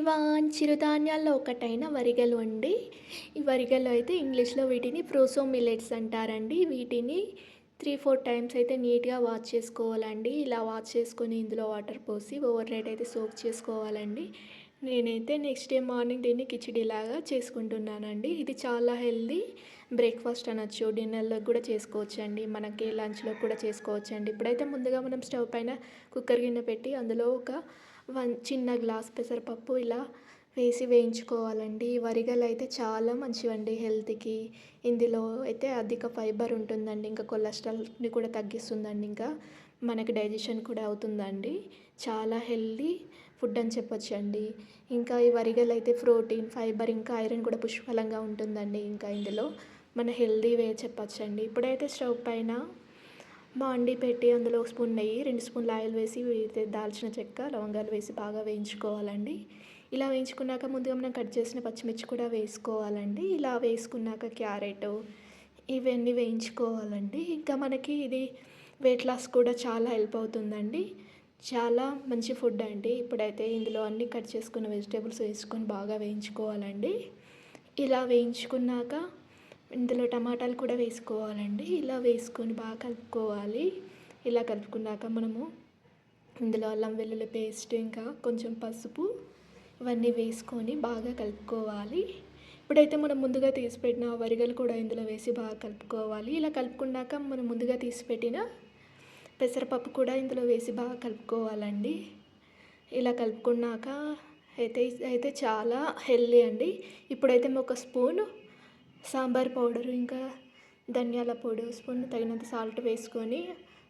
Everyone, చిరుధాన్యాల్లో ఒకటైన వరిగలు అండి. ఈ వరిగలు అయితే ఇంగ్లీష్‌లో వీటిని ప్రోసో మిల్లెట్స్ అంటారండి. వీటిని 3, 4 టైమ్స్ అయితే నీట్‌గా వాష్ చేసుకోవాలండి. ఇలా వాష్ చేసుకొని ఇందులో వాటర్ పోసి ఓవర్ నైట్ అయితే సోక్ చేసుకోవాలండి. నేనైతే నెక్స్ట్ డే మార్నింగ్ దీన్ని కిచిడీలాగా చేసుకుంటున్నానండి. ఇది చాలా హెల్తీ బ్రేక్‌ఫాస్ట్ అనొచ్చు. డిన్నర్‌లోకి కూడా చేసుకోవచ్చండి. మనకి లంచ్‌లోకి కూడా చేసుకోవచ్చండి. ఇప్పుడైతే ముందుగా మనం స్టవ్ పైన కుక్కర్ గిన్నె పెట్టి అందులో ఒక చిన్న గ్లాస్ పెసరపప్పు ఇలా వేసి వేయించుకోవాలండి. ఈ వరిగలు అయితే చాలా మంచివండి హెల్త్‌కి. ఇందులో అయితే అధిక ఫైబర్ ఉంటుందండి. ఇంకా కొలెస్ట్రాల్‌ని కూడా తగ్గిస్తుందండి. ఇంకా మనకి డైజెషన్ కూడా అవుతుందండి. చాలా హెల్తీ ఫుడ్ అని చెప్పొచ్చండి. ఇంకా ఈ వరిగలు అయితే ప్రోటీన్, ఫైబర్ ఇంకా ఐరన్ కూడా పుష్కలంగా ఉంటుందండి. ఇంకా ఇందులో మన హెల్తీ వే చెప్పొచ్చండి. ఇప్పుడైతే స్టవ్ పైన బాండీ పెట్టి అందులో ఒక స్పూన్ నెయ్యి, 2 స్పూన్ల ఆయిల్ వేసి దాల్చిన చెక్క, లవంగాలు వేసి బాగా వేయించుకోవాలండి. ఇలా వేయించుకున్నాక ముందుగా మనం కట్ చేసిన పచ్చిమిర్చి కూడా వేసుకోవాలండి. ఇలా వేసుకున్నాక క్యారెట్ ఇవన్నీ వేయించుకోవాలండి. ఇంకా మనకి ఇది వెయిట్ లాస్ కూడా చాలా హెల్ప్ అవుతుందండి. చాలా మంచి ఫుడ్ అండి. ఇప్పుడైతే ఇందులో అన్నీ కట్ చేసుకున్న వెజిటేబుల్స్ వేసుకొని బాగా వేయించుకోవాలండి. ఇలా వేయించుకున్నాక ఇందులో టమాటాలు కూడా వేసుకోవాలండి. ఇలా వేసుకొని బాగా కలుపుకోవాలి. ఇలా కలుపుకున్నాక మనము ఇందులో అల్లం వెల్లుల్లి పేస్ట్ ఇంకా కొంచెం పసుపు ఇవన్నీ వేసుకొని బాగా కలుపుకోవాలి. ఇప్పుడైతే మనం ముందుగా తీసిపెట్టిన వరిగలు కూడా ఇందులో వేసి బాగా కలుపుకోవాలి. ఇలా కలుపుకున్నాక మనం ముందుగా తీసిపెట్టిన పెసరపప్పు కూడా ఇందులో వేసి బాగా కలుపుకోవాలండి. ఇలా కలుపుకున్నాక అయితే అయితే చాలా హెల్తీ అండి. ఇప్పుడైతే ఒక స్పూను సాంబార్ పౌడర్ ఇంకా ధనియాల పొడి స్పూన్ తగినంత సాల్ట్ వేసుకొని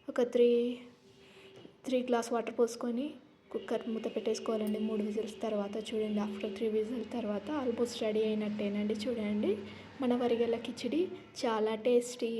ఒక 3 గ్లాస్ వాటర్ పోసుకొని కుక్కర్ మూత పెట్టేసుకోవాలండి. 3 విజిల్స్ తర్వాత చూడండి. ఆఫ్టర్ 3 విజిల్ తర్వాత ఆల్మోస్ట్ రెడీ అయినట్టేనండి. చూడండి మన వరిగల కిచిడి చాలా టేస్టీ.